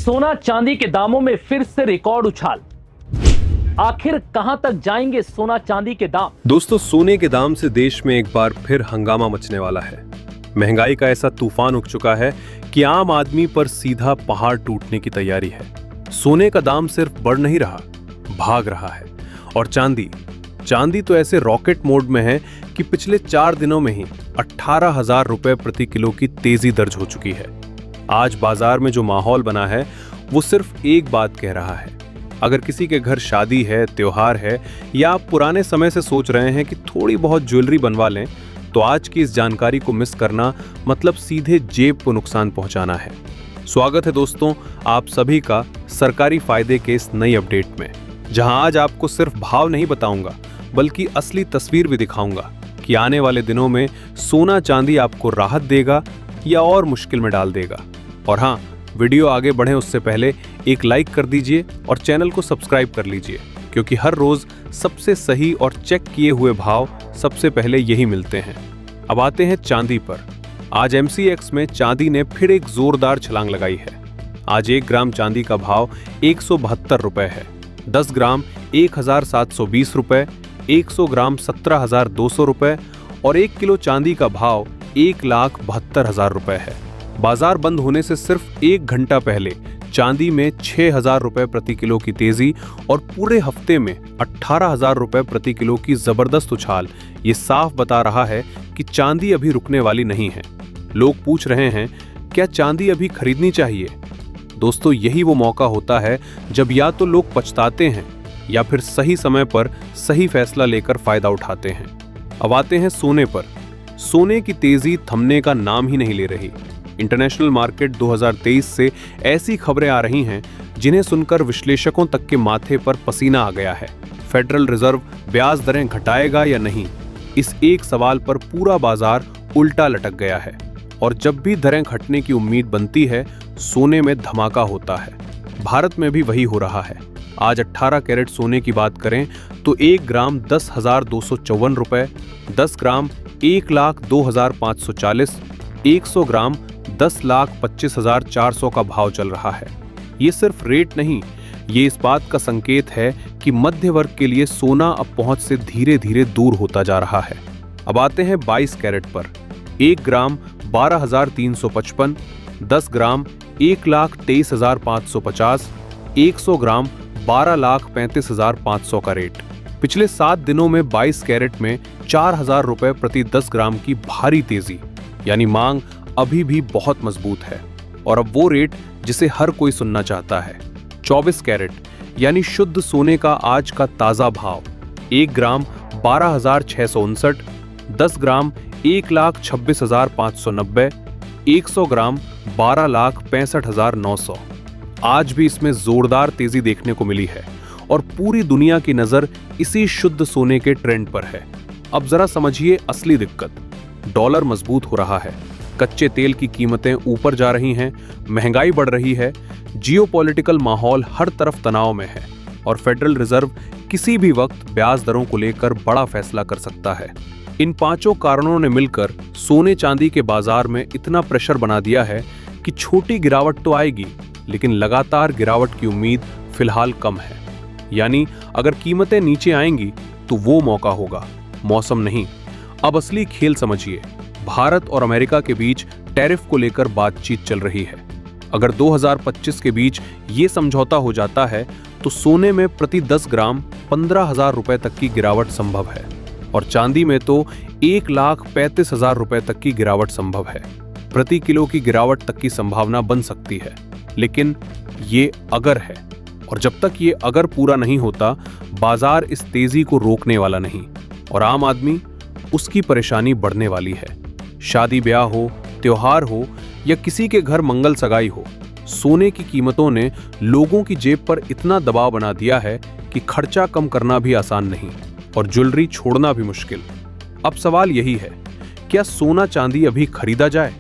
सोना चांदी के दामों में फिर से रिकॉर्ड उछाल। आखिर कहां तक जाएंगे सोना चांदी के दाम? दोस्तों, सोने के दाम से देश में एक बार फिर हंगामा मचने वाला है। महंगाई का ऐसा तूफान उठ चुका है कि आम आदमी पर सीधा पहाड़ टूटने की तैयारी है। सोने का दाम सिर्फ बढ़ नहीं रहा, भाग रहा है। और चांदी तो ऐसे रॉकेट मोड में है कि पिछले 4 दिनों में ही 18,000 रुपए प्रति किलो की तेजी दर्ज हो चुकी है। आज बाजार में जो माहौल बना है वो सिर्फ एक बात कह रहा है। अगर किसी के घर शादी है, त्योहार है, या आप पुराने समय से सोच रहे हैं कि थोड़ी बहुत ज्वेलरी बनवा लें, तो आज की इस जानकारी को मिस करना मतलब सीधे जेब को नुकसान पहुंचाना है। स्वागत है दोस्तों आप सभी का सरकारी फायदे के इस नई अपडेट में, जहां आज आपको सिर्फ भाव नहीं बताऊंगा बल्कि असली तस्वीर भी दिखाऊंगा कि आने वाले दिनों में सोना चांदी आपको राहत देगा या और मुश्किल में डाल देगा। और हाँ, वीडियो आगे बढ़े उससे पहले एक लाइक कर दीजिए और चैनल को सब्सक्राइब कर लीजिए, क्योंकि हर रोज सबसे सही और चेक किए हुए भाव सबसे पहले यही मिलते हैं। अब आते हैं चांदी पर। आज MCX में चांदी ने फिर एक जोरदार छलांग लगाई है। आज 1 ग्राम चांदी का भाव 172 रुपए है। 10 ग्राम 1,720 रुपए, 100 ग्राम 17,200 रुपए और 1 किलो चांदी का भाव 1,72,000 रुपए है। बाजार बंद होने से सिर्फ 1 घंटा पहले चांदी में 6,000 रुपए प्रति किलो की तेजी और पूरे हफ्ते में 18,000 रुपए प्रति किलो की जबरदस्त उछाल ये साफ बता रहा है कि चांदी अभी रुकने वाली नहीं है। लोग पूछ रहे हैं, क्या चांदी अभी खरीदनी चाहिए? दोस्तों, यही वो मौका होता है जब या तो लोग पछताते हैं या फिर सही समय पर सही फैसला लेकर फायदा उठाते हैं। अब आते हैं सोने पर। सोने की तेजी थमने का नाम ही नहीं ले रही। इंटरनेशनल मार्केट 2023 से ऐसी खबरें आ रही हैं जिन्हें सुनकर विश्लेषकों तक के माथे पर पसीना आ गया है। फेडरल रिजर्व ब्याज दरें घटाएगा या नहीं, इस एक सवाल पर पूरा बाजार उल्टा लटक गया है। और जब भी दरें घटने की उम्मीद बनती है, सोने में धमाका होता है। भारत में भी वही हो रहा है। आज 18 कैरेट सोने की बात करें तो 1 ग्राम 10,254 रुपए, 10 ग्राम 1,02,540, 100 ग्राम 10,25,400 का भाव चल रहा है। ये सिर्फ रेट नहीं, ये इस बात का संकेत है कि मध्य वर्ग के लिए सोना अब पहुंच से धीरे धीरे दूर होता जा रहा है। अब आते हैं 22 कैरेट पर। 1 ग्राम 12,355, 10 ग्राम 1,23,550, 100 ग्राम 12,35,500 का रेट। पिछले 7 दिनों में 22 कैरेट में 4,000 रुपए प्रति 10 ग्राम की भारी तेजी, यानी मांग अभी भी बहुत मजबूत है। और अब वो रेट जिसे हर कोई सुनना चाहता है। 24 कैरेट यानी शुद्ध सोने का आज का ताजा भाव 1 ग्राम 12,659, 10 ग्राम 1,26,590, 100 ग्राम 12,65,900। आज भी इसमें जोरदार तेजी देखने को मिली है और पूरी दुनिया की नजर इसी शुद्ध सोने के ट्रेंड पर है। अब जरा समझिए असली दिक्कत। डॉलर मजबूत हो रहा है, कच्चे तेल की कीमतें ऊपर जा रही हैं, महंगाई बढ़ रही है, जियोपॉलिटिकल माहौल हर तरफ तनाव में है और फेडरल रिजर्व किसी भी वक्त ब्याज दरों को लेकर बड़ा फैसला कर सकता है। इन 5 कारणों ने मिलकर सोने चांदी के बाजार में इतना प्रेशर बना दिया है कि छोटी गिरावट तो आएगी, लेकिन लगातार गिरावट की उम्मीद फिलहाल कम है। यानी अगर कीमतें नीचे आएंगी तो वो मौका होगा, मौसम नहीं। अब असली खेल समझिए। भारत और अमेरिका के बीच टैरिफ को लेकर बातचीत चल रही है। अगर 2025 के बीच ये समझौता हो जाता है तो सोने में प्रति 10 ग्राम 15,000 रुपए तक की गिरावट संभव है और चांदी में तो 1,35,000 रुपए तक की गिरावट संभव है। प्रति किलो की गिरावट तक की संभावना बन सकती है, लेकिन ये अगर है। और जब तक ये अगर पूरा नहीं होता, बाजार इस तेजी को रोकने वाला नहीं और आम आदमी उसकी परेशानी बढ़ने वाली है। शादी ब्याह हो, त्योहार हो या किसी के घर मंगल सगाई हो, सोने की कीमतों ने लोगों की जेब पर इतना दबाव बना दिया है कि खर्चा कम करना भी आसान नहीं और ज्वेलरी छोड़ना भी मुश्किल। अब सवाल यही है, क्या सोना चांदी अभी खरीदा जाए?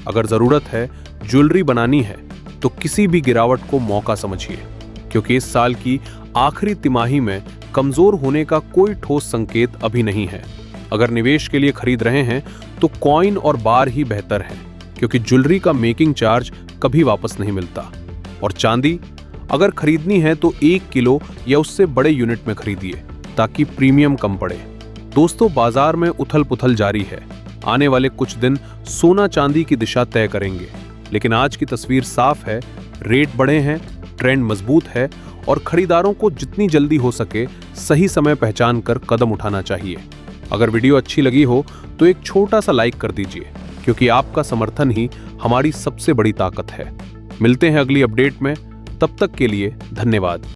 अगर जरूरत है, ज्वेलरी बनानी है, तो किसी भी गिरावट को मौका समझिए, क्योंकि इस साल की आखिरी तिमाही में कमजोर होने का कोई ठोस संकेत अभी नहीं है। अगर निवेश के लिए खरीद रहे हैं तो कॉइन और बार ही बेहतर है, क्योंकि ज्वेलरी का मेकिंग चार्ज कभी वापस नहीं मिलता। और चांदी अगर खरीदनी है तो 1 किलो या उससे बड़े यूनिट में खरीदिए ताकि प्रीमियम कम पड़े। दोस्तों, बाजार में उथल पुथल जारी है। आने वाले कुछ दिन सोना चांदी की दिशा तय करेंगे, लेकिन आज की तस्वीर साफ है। रेट बढ़े हैं, ट्रेंड मजबूत है और खरीदारों को जितनी जल्दी हो सके सही समय पहचान कर कदम उठाना चाहिए। अगर वीडियो अच्छी लगी हो तो एक छोटा सा लाइक कर दीजिए, क्योंकि आपका समर्थन ही हमारी सबसे बड़ी ताकत है। मिलते हैं अगली अपडेट में, तब तक के लिए धन्यवाद।